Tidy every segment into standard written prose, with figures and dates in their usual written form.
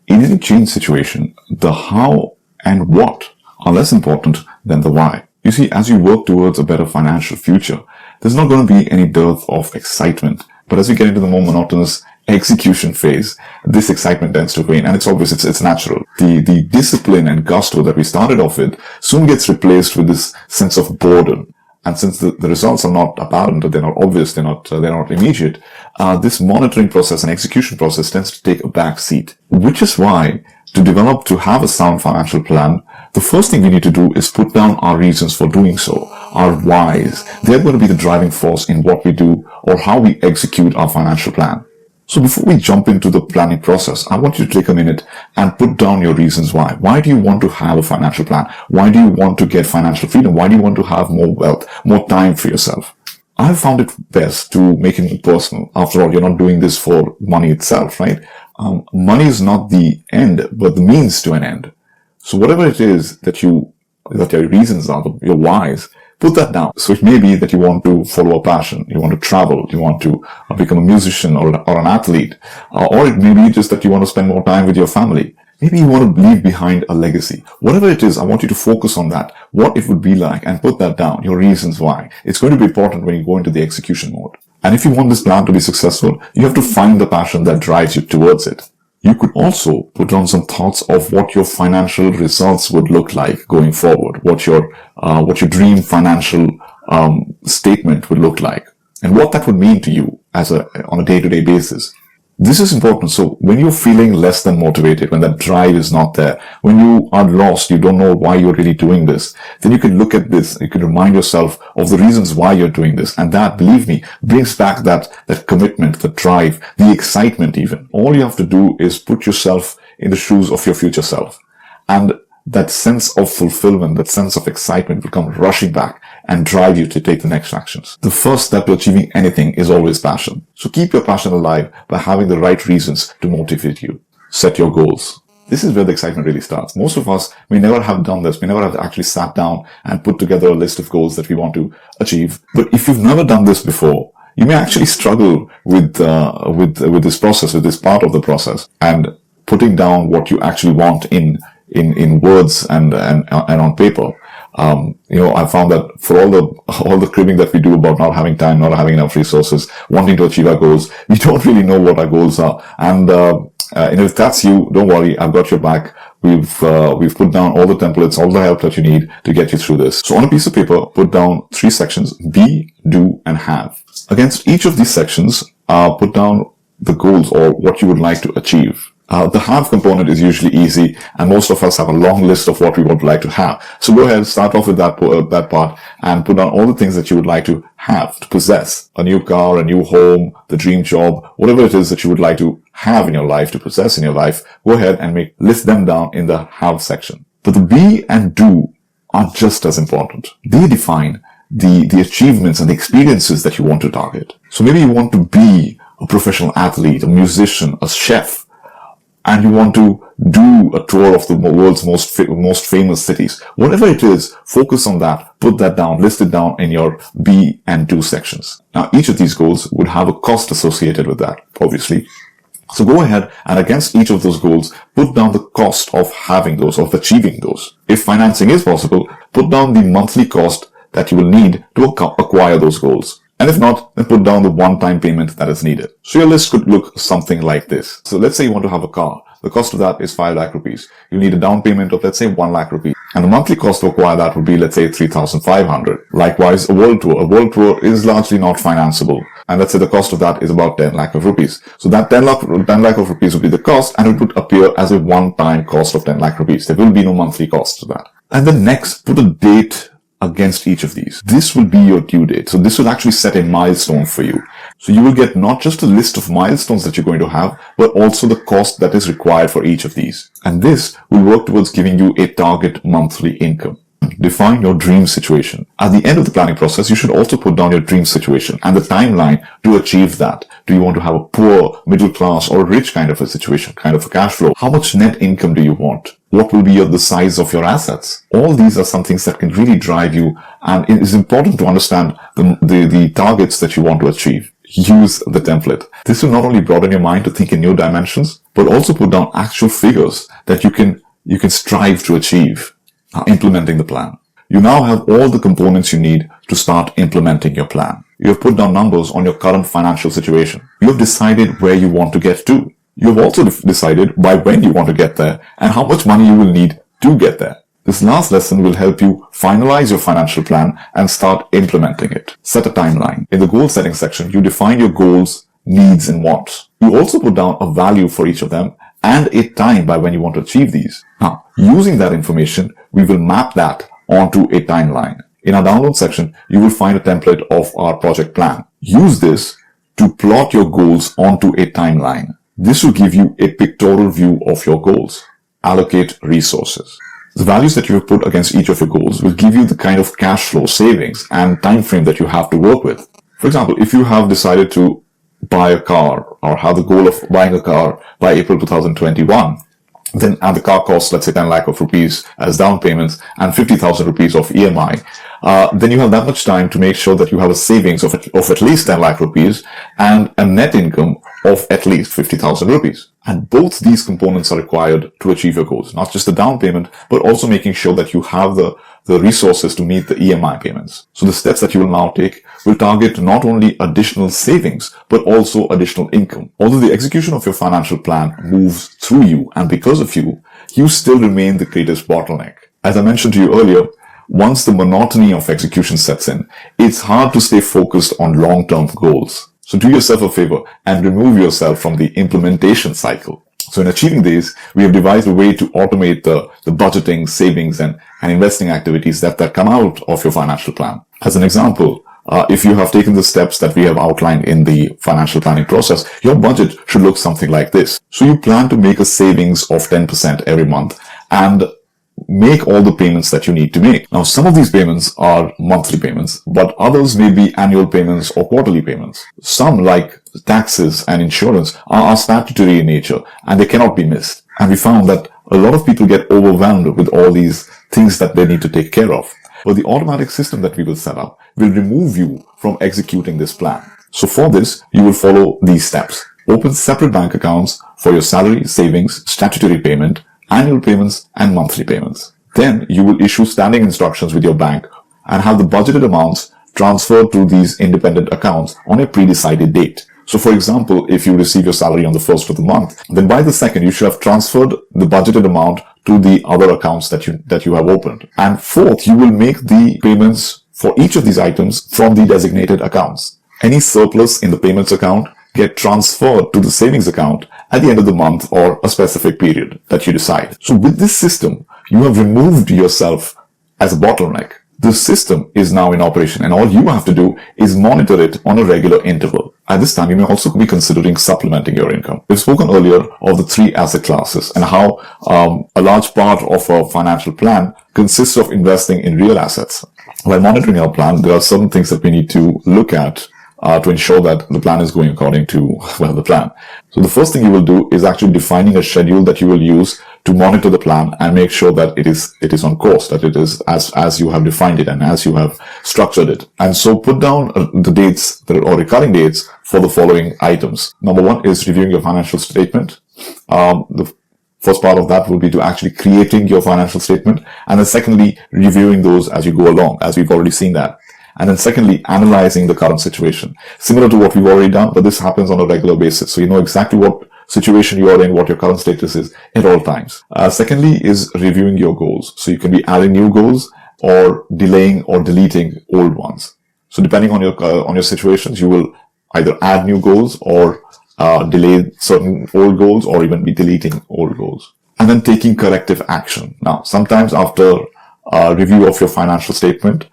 In any change situation, the how and what are less important than the why. You see, as you work towards a better financial future, there's not going to be any dearth of excitement. But as you get into the more monotonous execution phase, this excitement tends to wane, and it's obvious, it's natural. The discipline and gusto that we started off with soon gets replaced with this sense of boredom. And since the results are not apparent, or they're not obvious, they're not immediate, this monitoring process and execution process tends to take a back seat. Which is why, to have a sound financial plan, the first thing we need to do is put down our reasons for doing so, our whys. They're going to be the driving force in what we do or how we execute our financial plan. So before we jump into the planning process, I want you to take a minute and put down your reasons why. Why do you want to have a financial plan? Why do you want to get financial freedom? Why do you want to have more wealth, more time for yourself? I've found it best to make it personal. After all, you're not doing this for money itself, right? Money is not the end, but the means to an end. So whatever it is that your reasons are, your whys, put that down. So it may be that you want to follow a passion, you want to travel, you want to become a musician or an athlete, or it may be just that you want to spend more time with your family. Maybe you want to leave behind a legacy. Whatever it is, I want you to focus on that, what it would be like, and put that down, your reasons why. It's going to be important when you go into the execution mode. And if you want this plan to be successful, you have to find the passion that drives you towards it. You could also put down some thoughts of what your financial results would look like going forward, what your dream financial statement would look like, and what that would mean to you on a day-to-day basis. This is important. So when you're feeling less than motivated, when that drive is not there, when you are lost, you don't know why you're really doing this, then you can look at this, you can remind yourself of the reasons why you're doing this. And that, believe me, brings back that commitment, the drive, the excitement even. All you have to do is put yourself in the shoes of your future self. And that sense of fulfillment, that sense of excitement will come rushing back and drive you to take the next actions. The first step to achieving anything is always passion. So keep your passion alive by having the right reasons to motivate you. Set your goals. This is where the excitement really starts. Most of us may never have done this. We never have actually sat down and put together a list of goals that we want to achieve. But if you've never done this before, you may actually struggle with this process, with this part of the process, and putting down what you actually want in words and on paper. I found that for all the cribbing that we do about not having time, not having enough resources, wanting to achieve our goals, we don't really know what our goals are. And if that's you, don't worry, I've got your back. We've put down all the templates, all the help that you need to get you through this. So on a piece of paper, put down 3 sections: be, do, and have. Against each of these sections, put down the goals or what you would like to achieve. The have component is usually easy, and most of us have a long list of what we would like to have. So go ahead, start off with that part, and put down all the things that you would like to have, to possess. A new car, a new home, the dream job, whatever it is that you would like to have in your life, to possess in your life, go ahead and list them down in the have section. But the be and do are just as important. They define the achievements and the experiences that you want to target. So maybe you want to be a professional athlete, a musician, a chef, and you want to do a tour of the world's most famous cities. Whatever it is, focus on that, put that down, list it down in your be and do sections. Now, each of these goals would have a cost associated with that, obviously. So go ahead and against each of those goals, put down the cost of having those, of achieving those. If financing is possible, put down the monthly cost that you will need to acquire those goals. And if not, then put down the one-time payment that is needed. So your list could look something like this. So let's say you want to have a car. The cost of that is 5 lakh rupees. You need a down payment of, let's say, 1 lakh rupees. And the monthly cost to acquire that would be, let's say, 3,500. Likewise, a world tour. A world tour is largely not financeable. And let's say the cost of that is about 10 lakh of rupees. So that 10 lakh of rupees would be the cost, and it would appear as a one-time cost of 10 lakh rupees. There will be no monthly cost to that. And then next, put a date against each of these. This will be your due date. So this will actually set a milestone for you. So you will get not just a list of milestones that you're going to have, but also the cost that is required for each of these. And this will work towards giving you a target monthly income. Define your dream situation. At the end of the planning process, you should also put down your dream situation and the timeline to achieve that. Do you want to have a poor, middle class, or rich kind of a situation, kind of a cash flow? How much net income do you want? What will be the size of your assets? All these are some things that can really drive you, and it is important to understand the targets that you want to achieve. Use the template. This will not only broaden your mind to think in new dimensions, but also put down actual figures that you can strive to achieve implementing the plan. You now have all the components you need to start implementing your plan. You have put down numbers on your current financial situation. You have decided where you want to get to. You have also decided by when you want to get there and how much money you will need to get there. This last lesson will help you finalize your financial plan and start implementing it. Set a timeline. In the goal setting section, you define your goals, needs, and wants. You also put down a value for each of them and a time by when you want to achieve these. Now, using that information, we will map that onto a timeline. In our download section, you will find a template of our project plan. Use this to plot your goals onto a timeline. This will give you a pictorial view of your goals. Allocate resources. The values that you have put against each of your goals will give you the kind of cash flow, savings, and time frame that you have to work with. For example, if you have decided to buy a car or have the goal of buying a car by April 2021, and the car costs, let's say, 10 lakh of rupees as down payments and 50,000 rupees of EMI, then you have that much time to make sure that you have a savings of at least 10 lakh rupees and a net income of at least 50,000 rupees. And both these components are required to achieve your goals, not just the down payment, but also making sure that you have the resources to meet the EMI payments. So the steps that you will now take will target not only additional savings, but also additional income. Although the execution of your financial plan moves through you and because of you, you still remain the greatest bottleneck. As I mentioned to you earlier, once the monotony of execution sets in, it's hard to stay focused on long-term goals. So do yourself a favor and remove yourself from the implementation cycle. So in achieving these, we have devised a way to automate the budgeting, savings, and investing activities that come out of your financial plan. As an example, if you have taken the steps that we have outlined in the financial planning process, your budget should look something like this. So you plan to make a savings of 10% every month and make all the payments that you need to make. Now, some of these payments are monthly payments, but others may be annual payments or quarterly payments. Some, like taxes and insurance, are statutory in nature and they cannot be missed. And we found that a lot of people get overwhelmed with all these things that they need to take care of. But the automatic system that we will set up will remove you from executing this plan. So for this, you will follow these steps. Open separate bank accounts for your salary, savings, statutory payment, annual payments, and monthly payments. Then you will issue standing instructions with your bank and have the budgeted amounts transferred to these independent accounts on a pre-decided date. So for example, if you receive your salary on the 1st of the month, then by the 2nd, you should have transferred the budgeted amount to the other accounts that you have opened. And 4th, you will make the payments for each of these items from the designated accounts. Any surplus in the payments account get transferred to the savings account at the end of the month or a specific period that you decide. So with this system, you have removed yourself as a bottleneck. The system is now in operation and all you have to do is monitor it on a regular interval. At this time, you may also be considering supplementing your income. We've spoken earlier of the 3 asset classes and how a large part of a financial plan consists of investing in real assets. While monitoring our plan, there are certain things that we need to look at to ensure that the plan is going according to, the plan. So the first thing you will do is actually defining a schedule that you will use to monitor the plan and make sure that it is on course, that it is as you have defined it and as you have structured it. And so put down the dates or recurring dates for the following items. Number 1 is reviewing your financial statement. The first part of that will be to actually creating your financial statement. And then secondly, reviewing those as you go along, as we've already seen that. And then secondly, analyzing the current situation. Similar to what we've already done, but this happens on a regular basis. So you know exactly what situation you are in, what your current status is at all times. Secondly is reviewing your goals. So you can be adding new goals or delaying or deleting old ones. So depending on your situations, you will either add new goals or delay certain old goals or even be deleting old goals. And then taking corrective action. Now, sometimes after a review of your financial statement,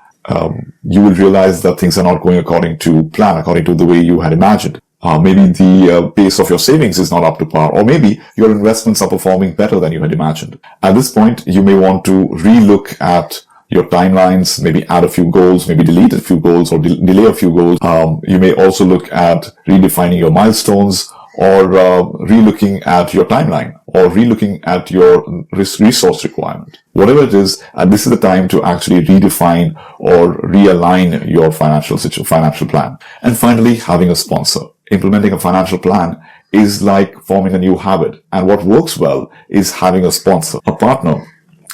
you will realize that things are not going according to plan, according to the way you had imagined. Maybe the pace of your savings is not up to par, or maybe your investments are performing better than you had imagined. At this point, you may want to relook at your timelines, maybe add a few goals, maybe delete a few goals or delay a few goals. You may also look at redefining your milestones or relooking at your timeline or relooking at your resource requirement. Whatever it is, this is the time to actually redefine or realign your financial plan. And finally, having a sponsor. Implementing a financial plan is like forming a new habit. And what works well is having a sponsor, a partner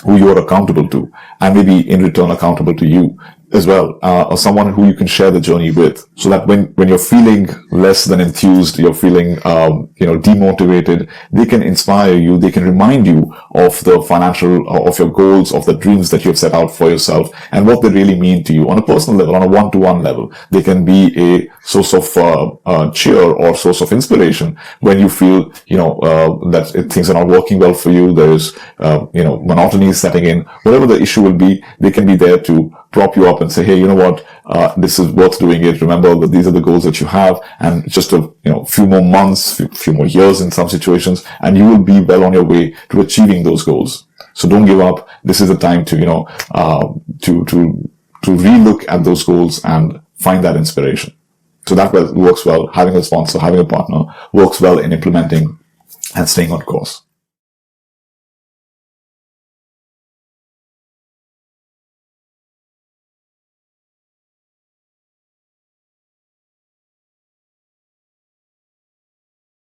who you are accountable to, and maybe in return accountable to you as well, or someone who you can share the journey with, so that when you're feeling less than enthused, you're feeling, demotivated, they can inspire you, they can remind you of the financial, of your goals, of the dreams that you've set out for yourself, and what they really mean to you on a personal level, on a one-to-one level. They can be a source of cheer or source of inspiration when you feel, that things are not working well for you, there's, monotony is setting in, whatever the issue will be, they can be there to prop you up and say, hey, you know what, this is worth doing it. Remember that these are the goals that you have, and just a few more months, few more years in some situations, and you will be well on your way to achieving those goals. So don't give up. This is the time to, to relook at those goals and find that inspiration. So that works well. Having a sponsor, having a partner works well in implementing and staying on course.